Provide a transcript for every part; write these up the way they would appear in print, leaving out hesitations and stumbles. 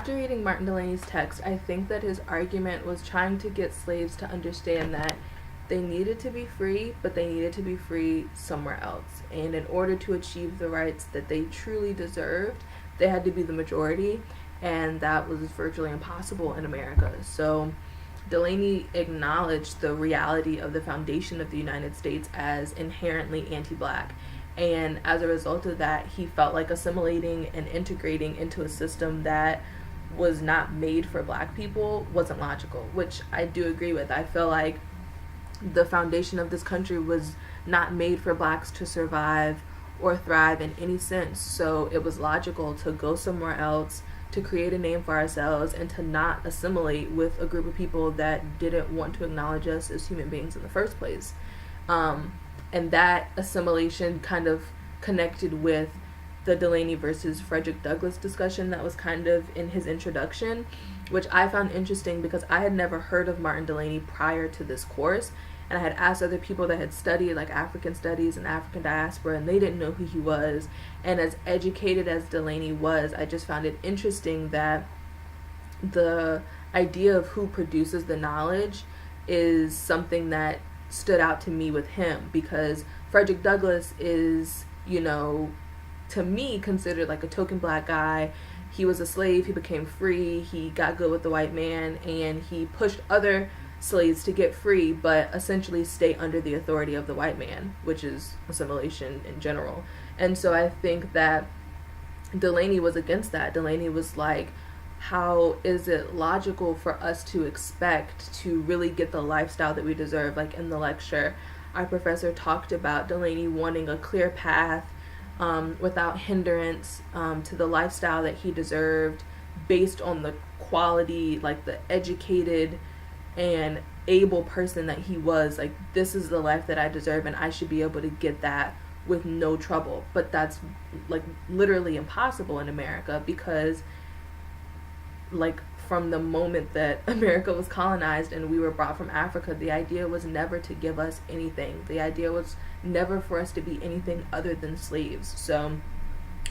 after reading Martin Delany's text, I think that his argument was trying to get slaves to understand that they needed to be free, but they needed to be free somewhere else. And in order to achieve the rights that they truly deserved, they had to be the majority, and that was virtually impossible in America. So Delany acknowledged the reality of the foundation of the United States as inherently anti-black. And as a result of that, he felt like assimilating and integrating into a system that was not made for black people wasn't logical, which I do agree with. I feel like the foundation of this country was not made for blacks to survive or thrive in any sense. So it was logical to go somewhere else, to create a name for ourselves, and to not assimilate with a group of people that didn't want to acknowledge us as human beings in the first place. And that assimilation kind of connected with the Delany versus Frederick Douglass discussion that was kind of in his introduction, which I found interesting because I had never heard of Martin Delany prior to this course, and I had asked other people that had studied like African studies and African diaspora, and they didn't know who he was. And as educated as Delany was, I just found it interesting that the idea of who produces the knowledge is something that stood out to me with him, because Frederick Douglass is, to me, considered like a token black guy. He was a slave, he became free, he got good with the white man, and he pushed other slaves to get free, but essentially stay under the authority of the white man, which is assimilation in general. And so I think that Delany was against that. Delany was like, how is it logical for us to expect to really get the lifestyle that we deserve? Like in the lecture, our professor talked about Delany wanting a clear path without hindrance to the lifestyle that he deserved based on the quality, like the educated and able person that he was. Like, this is the life that I deserve, and I should be able to get that with no trouble. But that's like literally impossible in America, because like from the moment that America was colonized and we were brought from Africa, the idea was never to give us anything. The idea was never for us to be anything other than slaves. So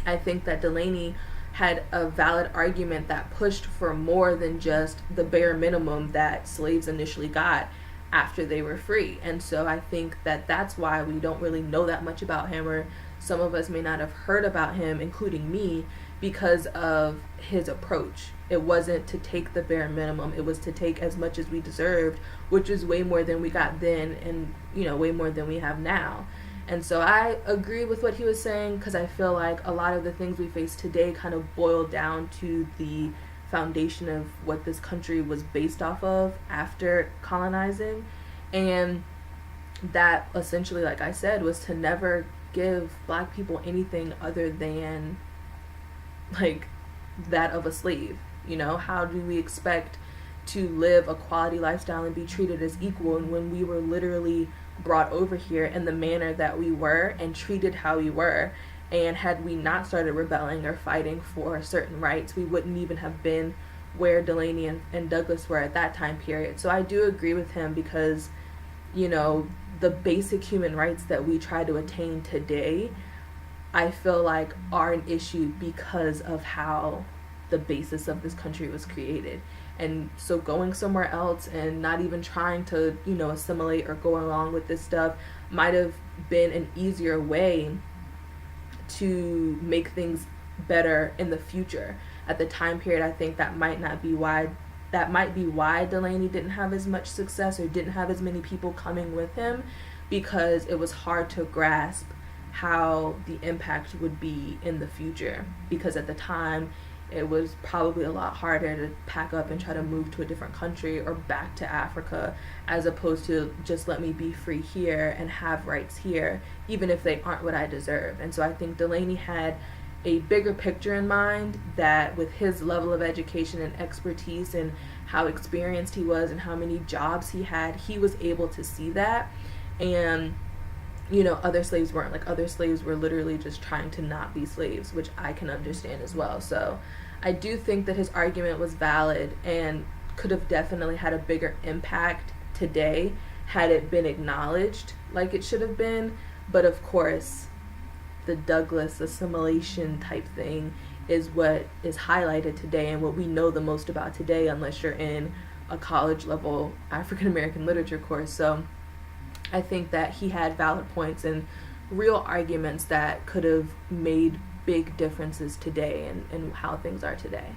I think that Delany had a valid argument that pushed for more than just the bare minimum that slaves initially got after they were free. And so I think that that's why we don't really know that much about him, or some of us may not have heard about him, including me, because of his approach. It wasn't to take the bare minimum, it was to take as much as we deserved, which is way more than we got then, and way more than we have now. And so I agree with what he was saying, because I feel like a lot of the things we face today kind of boil down to the foundation of what this country was based off of after colonizing. And that essentially, like I said, was to never give black people anything other than like that of a slave. How do we expect to live a quality lifestyle and be treated as equal, and when we were literally brought over here in the manner that we were and treated how we were? And had we not started rebelling or fighting for certain rights, we wouldn't even have been where Delany and Douglass were at that time period. So I do agree with him, because the basic human rights that we try to attain today, I feel like are an issue because of how the basis of this country was created. And so going somewhere else and not even trying to, assimilate or go along with this stuff might have been an easier way to make things better in the future. At the time period, I think that might be why Delany didn't have as much success or didn't have as many people coming with him, because it was hard to grasp how the impact would be in the future, because at the time it was probably a lot harder to pack up and try to move to a different country or back to Africa, as opposed to just let me be free here and have rights here, even if they aren't what I deserve. And so I think Delany had a bigger picture in mind, that with his level of education and expertise and how experienced he was and how many jobs he had, he was able to see that. And other slaves weren't. Like, other slaves were literally just trying to not be slaves, which I can understand as well. So I do think that his argument was valid and could have definitely had a bigger impact today had it been acknowledged like it should have been. But of course, the Douglass assimilation type thing is what is highlighted today and what we know the most about today, unless you're in a college level African American literature course. So I think that he had valid points and real arguments that could have made big differences today and how things are today.